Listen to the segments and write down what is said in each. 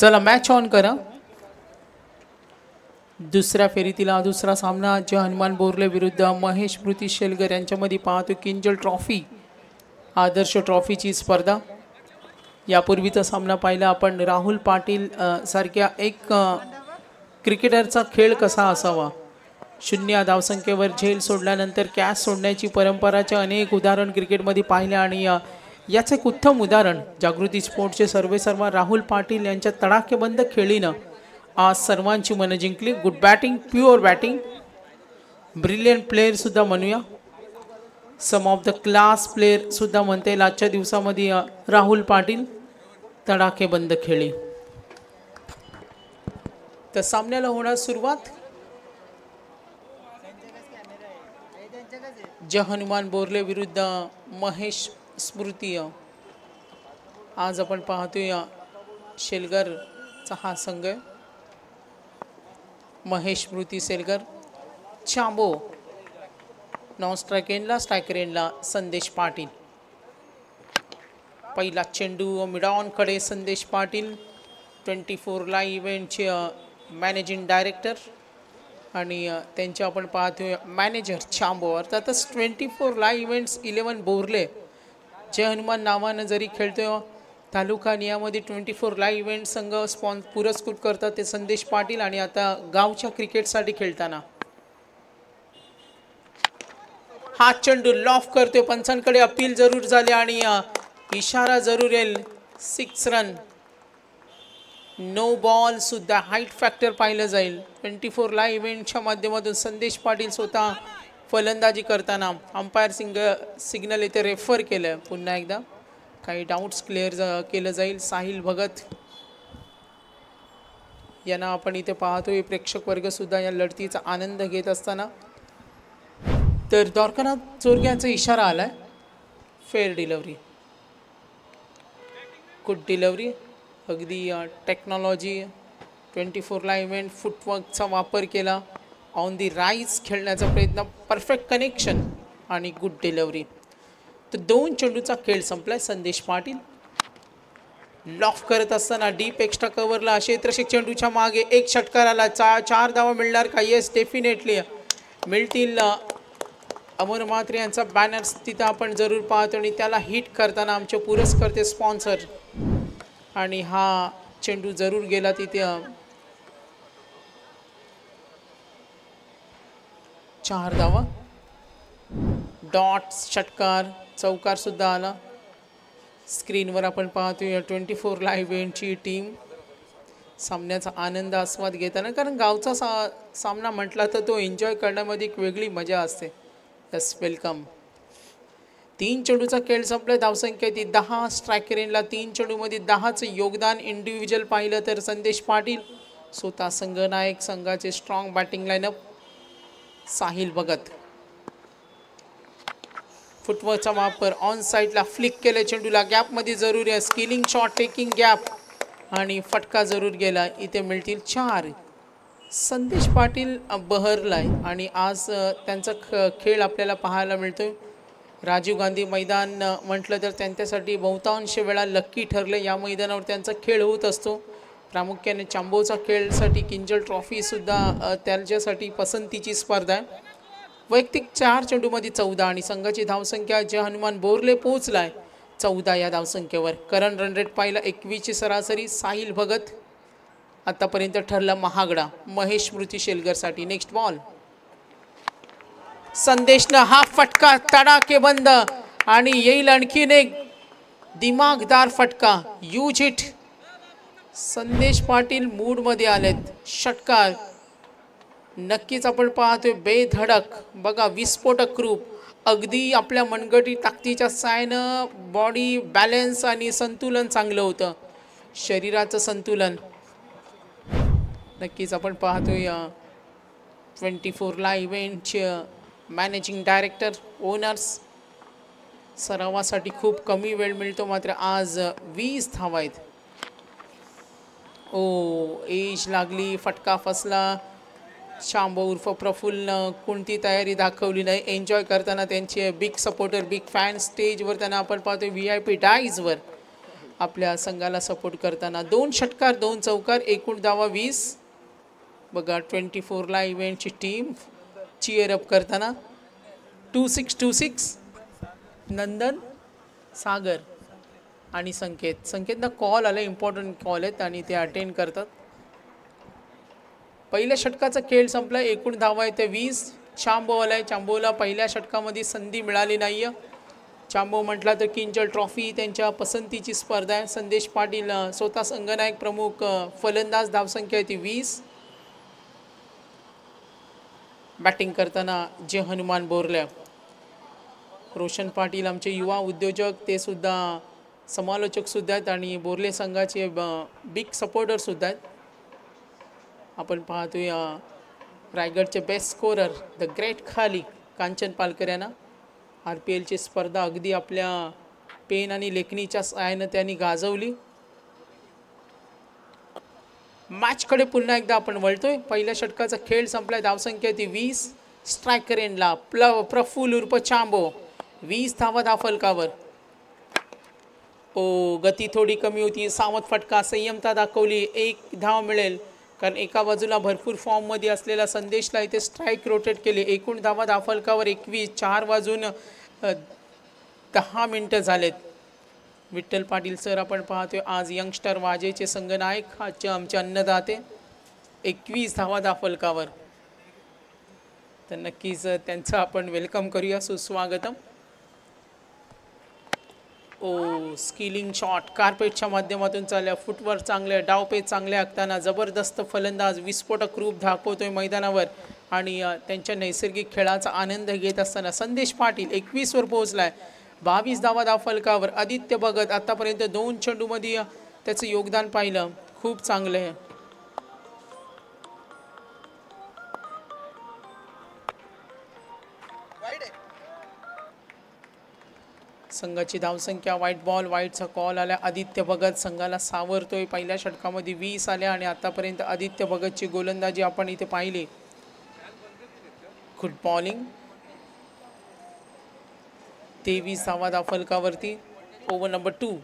चला match on करा. दुसऱ्या फेरीतील दुसरा सामना जे हनुमान बोरले विरुद्ध महेश स्मृती शेलगर यांच्यामध्ये पाहतो. किंजल ट्रॉफी आदर्श ट्रॉफीची स्पर्धा. यापूर्वीचा सामना पाहिला आपण. राहुल पाटील सारख्या एक क्रिकेटरचा खेळ कसा असावा. 0 धावसंख्येवर झेल सोडल्यानंतर कॅच सोडण्याची परंपराचे अनेक उदाहरण क्रिकेटमध्ये पाहिले आणि याचे एक उत्तम उदाहरण जागृती स्पोर्ट्सचे सर्वेसर्वा राहुल पाटील यांच्या तडाखेबंद खेळीनं आज सर्वांची मनं जिंकली. Good batting, pure batting, brilliant player सुद्धा म्हणूया. सम ऑफ द क्लास प्लेयर सुद्धा म्हणता येईल आजच्या दिवसामध्ये राहुल पाटील. तडाखेबंद खेळी. तर सामन्याला होणार सुरुवात. जे हनुमान बोरले विरुद्ध महेश स्मृती. आज आपण पाहतोय शेलगरचा हा संघ. महेश स्मृती शेलगर. चांबो नॉन स्ट्राइक एंडला, स्ट्रायकर एंडला संदेश पाटील. पहिला चेंडू मिडॉनकडे संदेश पाटील. 24 इव्हेंटचे मॅनेजिंग डायरेक्टर आणि त्यांचे आपण पाहतोय मॅनेजर चांबो. अर्थातच 24 इव्हेंट्स 11 बोरले जे हनुमान नावानं जरी खेळतोय. तालुका नियामध्ये 24 इव्हेंट संघ पुरस्कृत करतात ते संदेश पाटील. आणि आता गावच्या क्रिकेटसाठी खेळताना हा चेंडू लॉफ करतोय. पंचांकडे अपील जरूर झाले आणि इशारा जरूर येईल. 6 रन. नो बॉल सुद्धा हाईट फॅक्टर पाहिलं जाईल. 24 इव्हेंटच्या माध्यमातून संदेश पाटील स्वतः फलंदाजी करताना अंपायर सिग्नल इथे रेफर केलं. पुन्हा एकदा काही डाऊट्स क्लिअर केलं जाईल. साहिल भगत यांना आपण इथे पाहतोय. प्रेक्षक वर्ग सुद्धा या लढतीचा आनंद घेत असताना. तर द्वारकानाथ चोरग्यांचा इशारा आलाय. Fair delivery, good delivery. अगदी टेक्नॉलॉजी 24 इव्हेंट फुटवर्कचा वापर केला. ऑन दी राईज खेळण्याचा प्रयत्न. परफेक्ट कनेक्शन आणि गुड डिलिव्हरी. तर 2 चेंडूचा खेळ संपलाय. संदेश पाटील लॉफ करत असताना डीप एक्स्ट्रा कव्हरला क्षेत्ररक्षक चेंडूच्या मागे एक षटकार आला. 4 धावा मिळणार का? येस, डेफिनेटली मिळतील. अमर म्हात्रे यांचा बॅनर तिथं आपण जरूर पाहतो आणि त्याला हिट करताना आमचे पुरस्कर्ते स्पॉन्सर. आणि हा चेंडू जरूर गेला तिथे. 4 धावा. डॉट षटकार, चौकार सुद्धा आला. स्क्रीनवर आपण पाहतोय 24 इव्हेंटची टीम सामन्याचा आनंद आस्वाद घेताना. कारण गावचा सामना म्हटला तर तो एन्जॉय करण्यामध्ये एक वेगळी मजा असते. Yes, welcome. 3 चेंडूचा खेळ संपला. धावसंख्या ती 10. स्ट्रायकर एंडला 3 चेंडूमध्ये 10चं योगदान. इंडिव्हिज्युअल पाहिलं तर संदेश पाटील स्वतः संघनायक. संघाचे strong batting lineup. Sahil Bhagat फुटवर्कचा वापर. ऑन साईडला फ्लिक केलं चेंडूला. गॅपमध्ये जरूर आहे. स्किलिंग शॉट, टेकिंग गॅप आणि फटका जरूर गेला. इथे मिळतील 4. संदेश पाटील बहरलाय आणि आज त्यांचा खेळ आपल्याला पाहायला मिळतोय. राजीव गांधी मैदान म्हटलं तर त्यांच्यासाठी बहुतांश वेळा लक्की ठरले. या मैदानावर त्यांचा खेळ होत असतो. प्रामुख्याने चांबोचा खेळसाठी किंजल ट्रॉफीसुद्धा त्यांच्यासाठी पसंतीची स्पर्धा आहे. वैयक्तिक 4 चेंडूमध्ये 14 आणि संघाची धावसंख्या जे हनुमान बोरले पोहोचलाय 14 या धावसंख्येवर. करंट रन रेट पाहिला 21ची सरासरी. साहिल भगत आतापर्यंत ठरला महागडा महेश स्मृती शेलगरसाठी. Next ball. संदेशनं हा फटका तडाखेबंद आणि येईल आणखीन एक दिमागदार फटका. Use it. संदेश पाटील मूडमध्ये आलेत. षटकार नक्कीच आपण पाहतोय. बेधडक बघा, विस्फोटक रूप. अगदी आपल्या मनगटी ताकदीच्या सायनं बॉडी बॅलन्स आणि संतुलन चांगलं होतं. शरीराचं संतुलन नक्कीच आपण पाहतोय. 24 इव्हेंटचे मॅनेजिंग डायरेक्टर, ओनर्स. सरावासाठी खूप कमी वेळ मिळतो. मात्र आज 20 धावा आहेत. एज लागली. फटका फसला. चांबो उर्फ प्रफुल्लनं कोणती तयारी दाखवली नाही. एन्जॉय करताना त्यांचे बिग सपोर्टर, बिग फॅन स्टेजवर त्यांना आपण पाहतोय. VIP डाईजवर आपल्या संघाला सपोर्ट करताना. 2 षटकार 2 चौकार, एकूण धावा 20. बघा 24ला इव्हेंटची टीम चिअर अप करताना. 2626 नंदन, सागर आणि संकेतना कॉल आला, इम्पॉर्टंट कॉल आहेत आणि ते अटेंड करतात. पहिल्या षटकाचा खेळ संपला, एकूण धावा आहे ते 20. चांबो आलाय, चांबोला पहिल्या षटकामध्ये संधी मिळाली नाही. चांबो म्हटला तर किंजल ट्रॉफी त्यांच्या पसंतीची स्पर्धा आहे. संदेश पाटील स्वतः संघनायक प्रमुख फलंदाज, धावसंख्या आहे ती 20. बॅटिंग करताना जे हनुमान बोरले. रोशन पाटील आमचे युवा उद्योजक, ते सुद्धा समालोचक सुद्धा आहेत आणि बोरले संघाचे बिग सपोर्टर सुद्धा आहेत. आपण पाहतोय रायगडचे बेस्ट स्कोरर द ग्रेट खाली कांचन पालकर यांना RPLची स्पर्धा अगदी आपल्या पेन आणि लेखणीच्या सहाय्याने त्यांनी गाजवली. मॅचकडे पुन्हा एकदा आपण वळतोय. पहिल्या षटकाचा खेळ संपलाय, धावसंख्या ती 20. स्ट्रायकर एंडला प्रफुल उर्फ चांबो, 20 धावा धावफलकावर. गती थोडी कमी होती, सावध फटका, संयमता दाखवली, 1 धाव मिळेल कारण एका बाजूला भरपूर फॉर्ममध्ये असलेला संदेशला इथे स्ट्राईक रोटेट केली. एकूण धावा धावफलकावर 21. 4 वाजून 10 मिनिटं झालेत. विठ्ठल पाटील सर आपण पाहतोय आज यंगस्टर वाजेचे संघनायक, आमचे अन्नदाते. 21 धावा धावफलकावर, तर नक्कीच त्यांचं आपण वेलकम करूया, सुस्वागतम. स्किलिंग शॉट कार्पेटच्या माध्यमातून चालल्या, फुटवर्क चांगले, डावपेच चांगले आखताना जबरदस्त फलंदाज विस्फोटक रूप दाखवतोय मैदानावर आणि त्यांच्या नैसर्गिक खेळाचा आनंद घेत असताना संदेश पाटील 21 वर पोहोचलाय. 22 धावा धावफलकावर. आदित्य भगत आतापर्यंत 2 चेंडूमध्ये त्याचं योगदान पाहिलं, खूप चांगलं आहे. संघाची धावसंख्या, व्हाईट बॉल, व्हाईटचा कॉल आला. आदित्य भगत संघाला सावरतोय. पहिल्या षटकामध्ये 20 आल्या आणि आतापर्यंत आदित्य भगतची गोलंदाजी आपण इथे पाहिली. Good bowling. 23 धावा धावफलकावरती. Over number 2.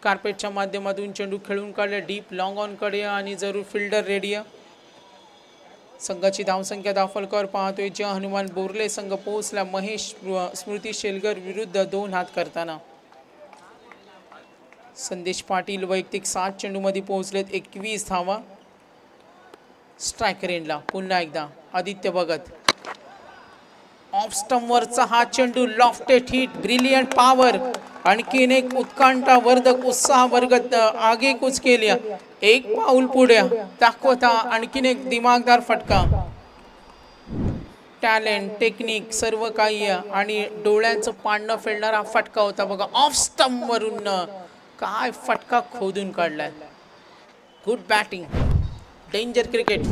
कार्पेटच्या माध्यमातून चेंडू खेळून काढले, डीप लॉंग ऑन कडे आणि जरूर फिल्डर रेडी. संघाची धावसंख्या धावफलकावर पाहतोय जे हनुमान बोरले संघ पोहोचला महेश स्मृती शेलगर विरुद्ध 2 हात करताना. संदेश पाटील वैयक्तिक 7 चेंडूमध्ये पोहोचलेत, 21 धावा. स्ट्रायकर एंडला पुन्हा एकदा आदित्य भगत. ऑफ स्टंपवरचा हा चेंडू, लॉफ्टेड हिट, ब्रिलियंट पॉवर. आणखीन एक उत्कंठावर्धक उत्साह वर्गत आगेकूच केली. 1 पाऊल पुढे दाखवता आणखीन एक दिमागदार फटका. टॅलेंट, टेक्निक सर्व काही आणि डोळ्यांचं पाणं फेडणारा फटका होता बघा. ऑफ स्टंप वरून काय फटका खोदून काढलाय. Good batting, danger cricket.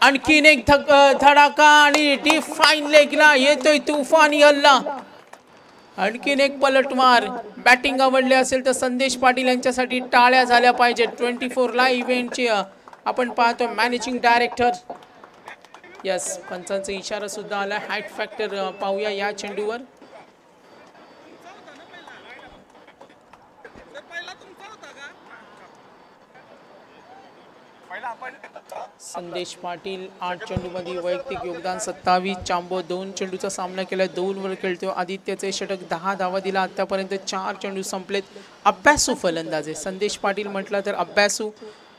आणखीन एक धडाका आणि डीप फाईन लेगला येतोय तुफानी हल्ला. आणखीन एक पलटवार. बॅटिंग आवडली असेल तर संदेश पाटील यांच्यासाठी टाळ्या झाल्या पाहिजेत. 24 लाईव्ह इव्हेंटची आपण पाहतो मॅनेजिंग डायरेक्टर. यस, पंचांचा इशारा सुद्धा आला. हाईट फॅक्टर पाहूया या चेंडूवर. संदेश पाटील 8 चेंडूमध्ये वैयक्तिक योगदान 27. चांबो 2 चेंडूचा सामना केला, 2 वर खेळतो. आदित्यचे षटक 10 धावा दिला. आतापर्यंत 4 चेंडू संपलेत. अभ्यासू फलंदाज आहे संदेश पाटील म्हटलं तर अभ्यासू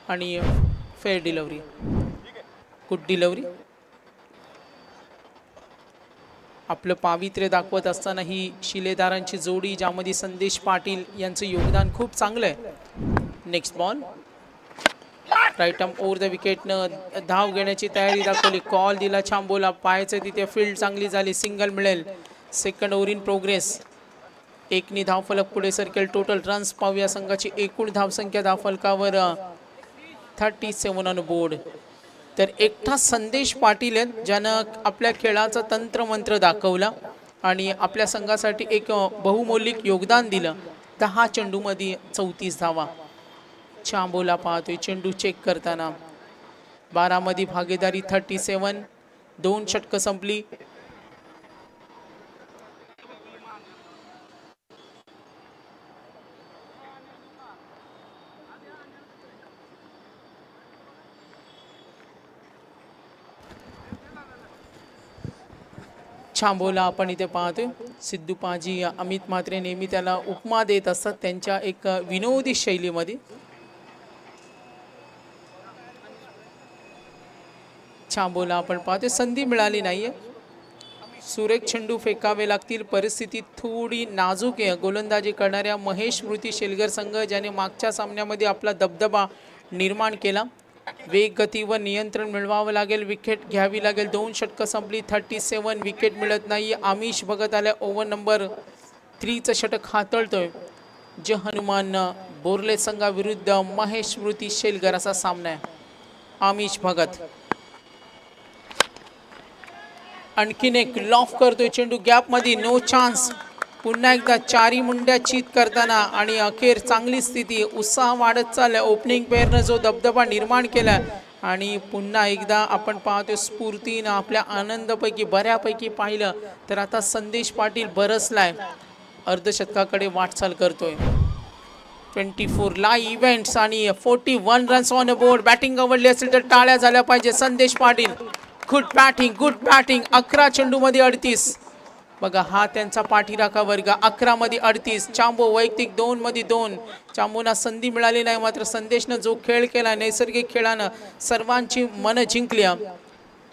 आणि फेअर डिलिव्हरी, गुड डिलिव्हरी. आपलं पावित्र्य दाखवत असताना ही शिलेदारांची जोडी ज्यामध्ये संदेश पाटील यांचं योगदान खूप चांगलं आहे. Next ball right arm over the विकेटनं धाव घेण्याची तयारी दाखवली. कॉल दिला चांबोला, पायाचं तिथे फील्ड चांगली झाली, सिंगल मिळेल. Second over in progress. 1 धावफलक पुढे सरकेल. टोटल रन्स पाहूया. संघाची एकूण धावसंख्या धावफलकावर 37 ऑन बोर्ड. तर एकटा संदेश पाटील आहेत ज्यानं आपल्या खेळाचा तंत्रमंत्र दाखवला आणि आपल्या संघासाठी एक बहुमौलिक योगदान दिलं. 10 चेंडूमध्ये 34 धावा. चांबोला पाहतोय चेंडू चेक करताना. 12 मध्ये भागीदारी 37. 2 षटकं संपली. छांबोला आपण इथे पाहतोय सिद्धू पाजी अमित म्हात्रे नेहमी त्याला उपमा देत असतात त्यांच्या एक विनोदी शैलीमध्ये. छांबोला आपण पाहतोय संधी मिळाली नाहीये. सुरेख चेंडू फेकावे लागतील. परिस्थिती थोडी नाजूक आहे. गोलंदाजी करणाऱ्या महेश स्मृती शेलगर संघ ज्याने मागच्या सामन्यामध्ये आपला दबदबा निर्माण केला. वेग गती व नियंत्रण मिळवावं लागेल. विकेट घ्यावी लागेल. 2 षटकं संपली. 37 विकेट मिळत नाही. आमिष भगत आल्या ओव्हर नंबर 3चं षटक हाताळतोय. जे हनुमान बोर्ले संघाविरुद्ध महेश स्मृती शेलगर असा सामना आहे. आमिष भगत आणखीन एक लॉफ करतोय चेंडू गॅप मध्ये. No chance. पुन्हा एकदा चारी मुंड्या चित करताना आणि अखेर चांगली स्थिती. उत्साह वाढत चाललाय. ओपनिंग पेअरनं जो दबदबा निर्माण केला आणि पुन्हा एकदा आपण पाहतोय स्फूर्तीनं आपल्या आनंदपैकी बऱ्यापैकी पाहिलं तर आता संदेश पाटील बरसलाय. अर्धशतकाकडे वाटचाल करतोय. 24 लाईव्ह इव्हेंट्स आणि 41 रन्स ऑन बोर्ड. बॅटिंग आवडली असेल तर टाळ्या झाल्या पाहिजे. संदेश पाटील गुड बॅटिंग. 11 चेंडूमध्ये 38. बघा हा त्यांचा पाठीराखा वर्ग. 11 मध्ये 38. चांबो वैयक्तिक 2 मध्ये 2. चांबोना संधी मिळाली नाही मात्र संदेशनं जो खेळ केला नैसर्गिक खेळानं सर्वांची मन जिंकली.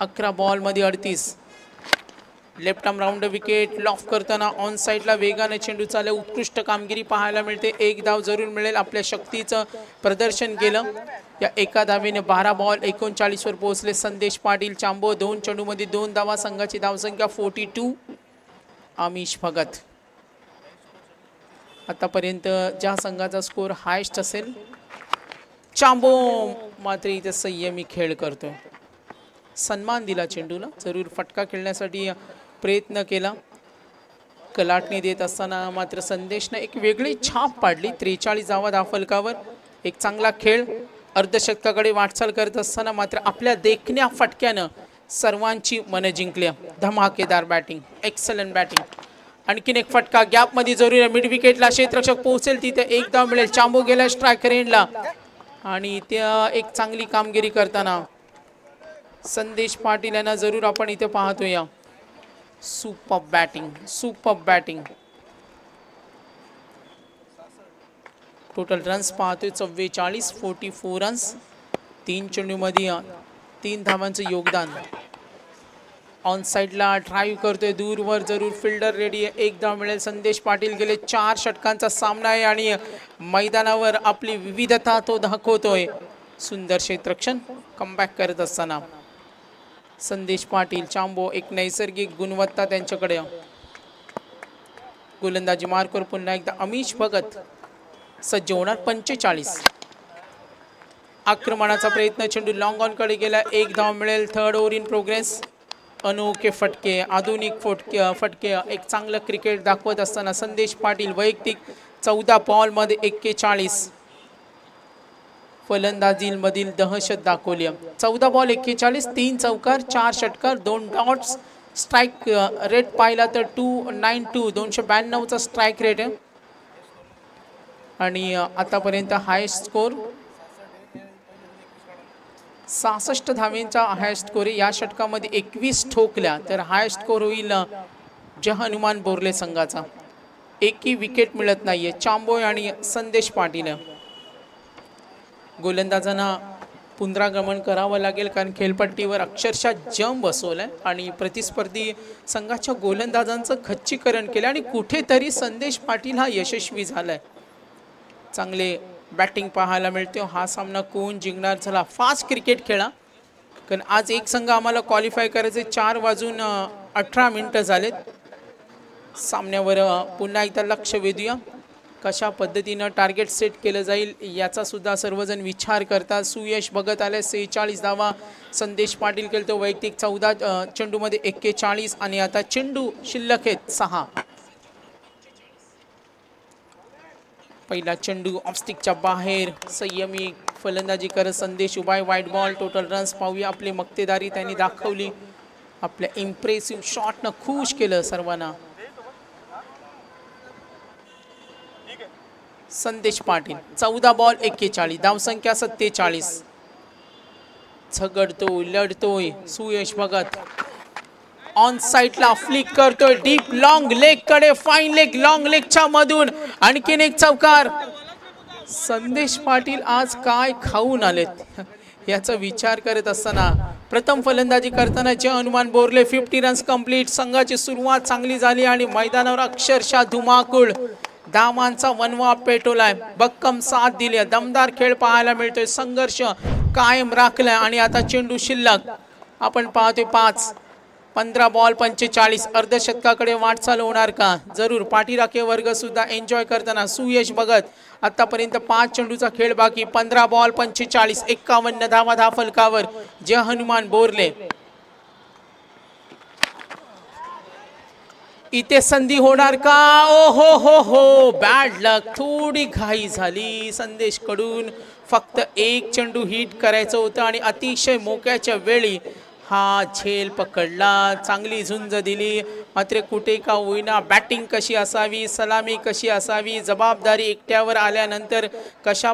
11 बॉल मध्ये 38. Left arm round wicket loaf करताना ऑन साईडला वेगाने चेंडू चालले. उत्कृष्ट कामगिरी पाहायला मिळते. एक धाव जरूर मिळेल. आपल्या शक्तीचं प्रदर्शन केलं. या एका धावेने 12 बॉल 39 वर पोहोचले संदेश पाटील. चांबो 2 चेंडूमध्ये 2 धावा. संघाची धावसंख्या 42. आमिष भगत आतापर्यंत ज्या संघाचा स्कोर हायस्ट असेल. चांबो मात्र इथे संयमी खेळ करतोय. सन्मान दिला चेंडूला. जरूर फटका खेळण्यासाठी प्रयत्न केला. कलाटणी देत असताना मात्र संदेशने एक वेगळी छाप पाडली. 43 धावा धावफलकावर. एक चांगला खेळ. अर्धशतकाकडे वाटचाल करत असताना मात्र आपल्या देखण्या फटक्यानं सर्वांची मन जिंकली. धमाकेदार बॅटिंग. Excellent batting. आणखीन एक फटका गॅप मध्ये जरूर आहे. मिड विकेटला क्षेत्ररक्षक पोहोचेल तिथे एक धाव मिळेल. चांबो गेला स्ट्रायकर एंडला आणि त्या एक चांगली कामगिरी करताना संदेश पाटील यांना जरूर आपण इथे पाहतोय. Super batting. टोटल रन्स पाहतोय 44. 44 रन्स. 3 चेंडूमध्ये 3 धावांचं योगदान. ऑन साईडला ड्राईव्ह करतोय. दूरवर जरूर फिल्डर रेडी आहे. एक धाव मिळेल. संदेश पाटील गेले 4 षटकांचा सामना आहे आणि मैदानावर आपली विविधता तो दाखवतोय. सुंदर क्षेत्ररक्षण. कमबॅक करत असताना संदेश पाटील. चांबो एक नैसर्गिक गुणवत्ता त्यांच्याकडे. गोलंदाजी मार्कवर पुन्हा एकदा अमिष भगत सज्ज होणार. 45. आक्रमणाचा प्रयत्न. चेंडू लॉंग ऑन कडे गेला. एक धाव मिळेल. 3rd over in progress. अनोखे फटके. आधुनिक फटके. एक चांगलं क्रिकेट दाखवत असताना संदेश पाटील वैयक्तिक 14 बॉल मध्ये 41. फलंदाजीमधील दहशत दाखवली. 14 बॉल 41. 3 चौकार 4 षटकार 2 डॉट्स. स्ट्राईक रेट पाहिला तर 292 292चा स्ट्राईक रेट आहे. आणि आतापर्यंत हायस्ट स्कोर 66 धावेंचा हायस्ट स्कोर आहे. या षटकामध्ये 21 ठोकल्या तर हायस्ट स्कोर होईल जे हनुमान बोर्ले संघाचा. एकही विकेट मिळत नाहीये. चांबो आणि संदेश पाटील. गोलंदाजांना पुनरागमन करावं लागेल कारण खेळपट्टीवर अक्षरशः जम बसवलाय आणि प्रतिस्पर्धी संघाच्या गोलंदाजांचं खच्चीकरण केलं आणि कुठेतरी संदेश पाटील हा यशस्वी झालाय. चांगले बॅटिंग पाहायला मिळते. हा सामना कोण जिंकणार. चला फास्ट क्रिकेट खेळा कारण आज एक संघ आम्हाला क्वालिफाय करायचे. 4 वाजून 18 मिनिटं झालेत. सामन्यावर पुन्हा एकदा लक्ष वेधूया. कशा पद्धतीनं टार्गेट सेट केलं जाईल याचा सुद्धा सर्वजण विचार करतात. सुयश भगत आले 46 धावा. संदेश पाटील केलं वैयक्तिक 14 चेंडूमध्ये 41 आणि आता चेंडू शिल्लक आहेत 6. पहिला चेंडू ऑफस्टिकच्या बाहेर. संयमी फलंदाजी करत संदेश उबाय. वाईट बॉल. टोटल रन्स पाहूया. आपली मक्तेदारी त्यांनी दाखवली. आपल्या इम्प्रेसिव्ह शॉटनं खुश केलं सर्वांना. संदेश पाटील 14 बॉल 41. धावसंख्या 47. झगडतोय लढतोय सुयश भगत. ऑन साइडला फ्लिक करतोय डीप लॉंग लेग कडे, फाईन लेग लॉंग लेगच्या मधून आणखीन एक चौकार. संदेश पाटील आज काय खाऊन आलेत याचा विचार करत असताना प्रथम फलंदाजी करताना जय हनुमान बोरले 50 रन्स कंप्लीट. संघाची सुरुवात चांगली झाली आणि मैदानावर अक्षरशः धुमाकूळ धावांचा वनवा पेटवलाय. भक्कम साथ दिली, दमदार खेळ पाहायला मिळतोय, संघर्ष कायम राखलाय. आणि आता चेंडू शिल्लक आपण पाहतोय 5, 15 बॉल 45. अर्धशतकाकडे वाटचाल होणार का? जरूर. पाठीराखे वर्ग सुद्धा एन्जॉय करताना सुयश बघत. आतापर्यंत 5 चेंडूचा खेळ बाकी. 15 बॉल 45, 51 धावा फलकावर. जय हनुमान बोरले. इथे संधी होणार का? ओ हो बॅड लक. थोडी घाई झाली संदेश कडून. फक्त एक चेंडू हिट करायचं होतं आणि अतिशय मोक्याच्या वेळी हा झेल पकडला. चांगली झुंज दिली, मात्र कुठे का होईना बॅटिंग कशी असावी, सलामी कशी असावी, जबाबदारी एकट्यावर आल्यानंतर कशा